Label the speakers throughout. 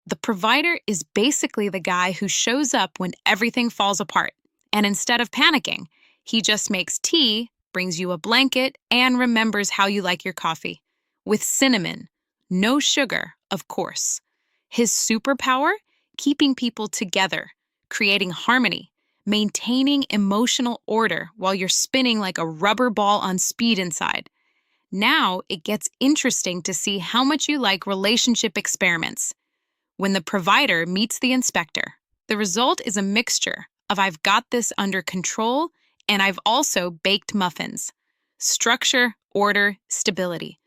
Speaker 1: The provider is basically the guy who shows up when everything falls apart. And instead of panicking, he just makes tea, brings you a blanket, and remembers how you like your coffee. With cinnamon. No sugar, of course. His superpower? Keeping people together, creating harmony, maintaining emotional order while you're spinning like a rubber ball on speed inside. Now it gets interesting to see how much you like relationship experiments. When the provider meets the inspector, the result is a mixture of I've got this under control and I've also baked muffins. Structure, order, stability,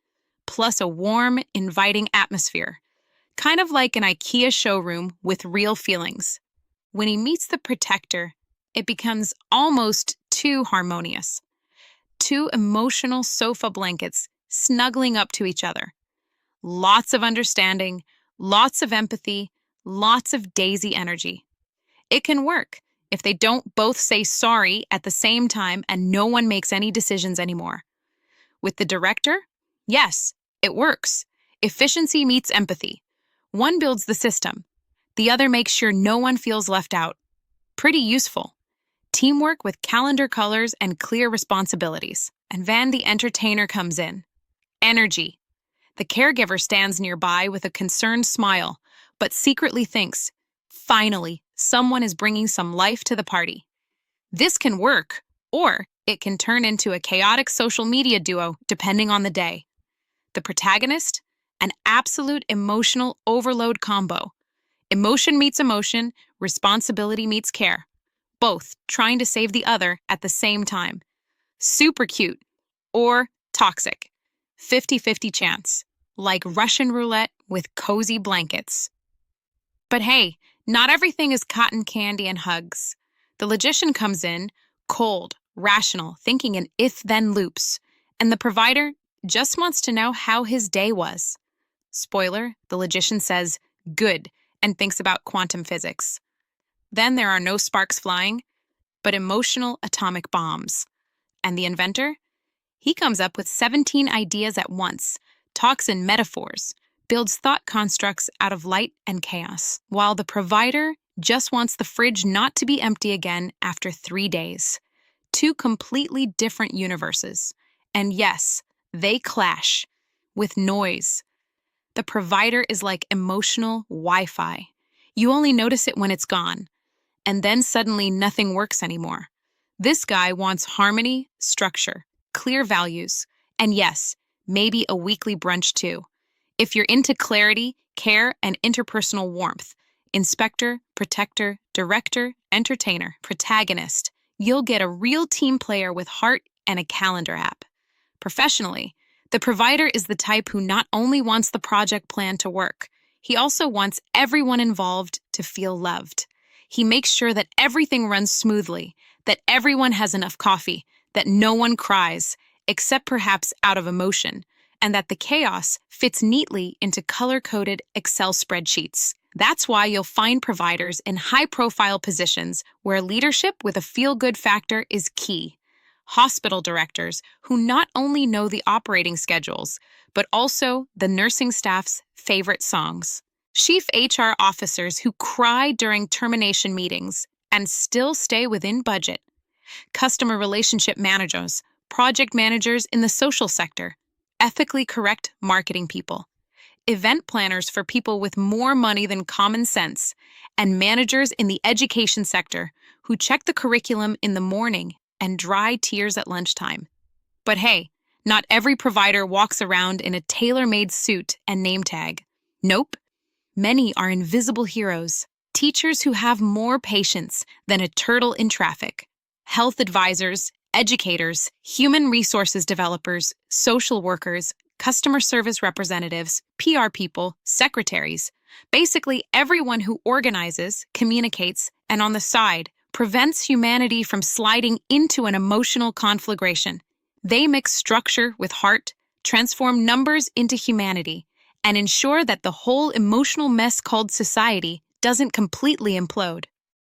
Speaker 1: plus a warm, inviting atmosphere. Kind of like an IKEA showroom with real feelings. When he meets the protector, it becomes almost too harmonious. Two emotional sofa blankets snuggling up to each other. Lots of understanding, lots of empathy, lots of daisy energy. It can work if they don't both say sorry at the same time and no one makes any decisions anymore. With the director, yes, it works. Efficiency meets empathy. One builds the system. The other makes sure no one feels left out. Pretty useful. Teamwork with calendar colors and clear responsibilities. And Van the entertainer comes in. Energy. The caregiver stands nearby with a concerned smile, but secretly thinks, finally, someone is bringing some life to the party. This can work, or it can turn into a chaotic social media duo depending on the day. The protagonist? An absolute emotional overload combo. Emotion meets emotion, responsibility meets care. Both trying to save the other at the same time. Super cute, or toxic. 50-50 chance, like Russian roulette with cozy blankets. But hey, not everything is cotton candy and hugs. The logician comes in, cold, rational, thinking in if-then loops, and the provider just wants to know how his day was. Spoiler, the logician says, good, and thinks about quantum physics. Then there are no sparks flying, but emotional atomic bombs. And the inventor? He comes up with 17 ideas at once, talks in metaphors, builds thought constructs out of light and chaos, while the provider just wants the fridge not to be empty again after 3 days. Two completely different universes. And yes, they clash with noise. The provider is like emotional Wi-Fi. You only notice it when it's gone, and then suddenly nothing works anymore. This guy wants harmony, structure, clear values, and yes, maybe a weekly brunch too. If you're into clarity, care, and interpersonal warmth, inspector, protector, director, entertainer, protagonist, you'll get a real team player with heart and a calendar app. Professionally, the provider is the type who not only wants the project plan to work, he also wants everyone involved to feel loved. He makes sure that everything runs smoothly, that everyone has enough coffee, that no one cries, except perhaps out of emotion, and that the chaos fits neatly into color-coded Excel spreadsheets. That's why you'll find providers in high-profile positions where leadership with a feel-good factor is key. Hospital directors who not only know the operating schedules, but also the nursing staff's favorite songs. Chief HR officers who cry during termination meetings and still stay within budget. Customer relationship managers, project managers in the social sector, ethically correct marketing people. Event planners for people with more money than common sense, and managers in the education sector who check the curriculum in the morning and dry tears at lunchtime. But hey, not every provider walks around in a tailor-made suit and name tag. Nope. Many are invisible heroes, teachers who have more patience than a turtle in traffic, health advisors, educators, human resources developers, social workers, customer service representatives, PR people, secretaries, basically everyone who organizes, communicates, and on the side, prevents humanity from sliding into an emotional conflagration. They mix structure with heart, transform numbers into humanity, and ensure that the whole emotional mess called society doesn't completely implode.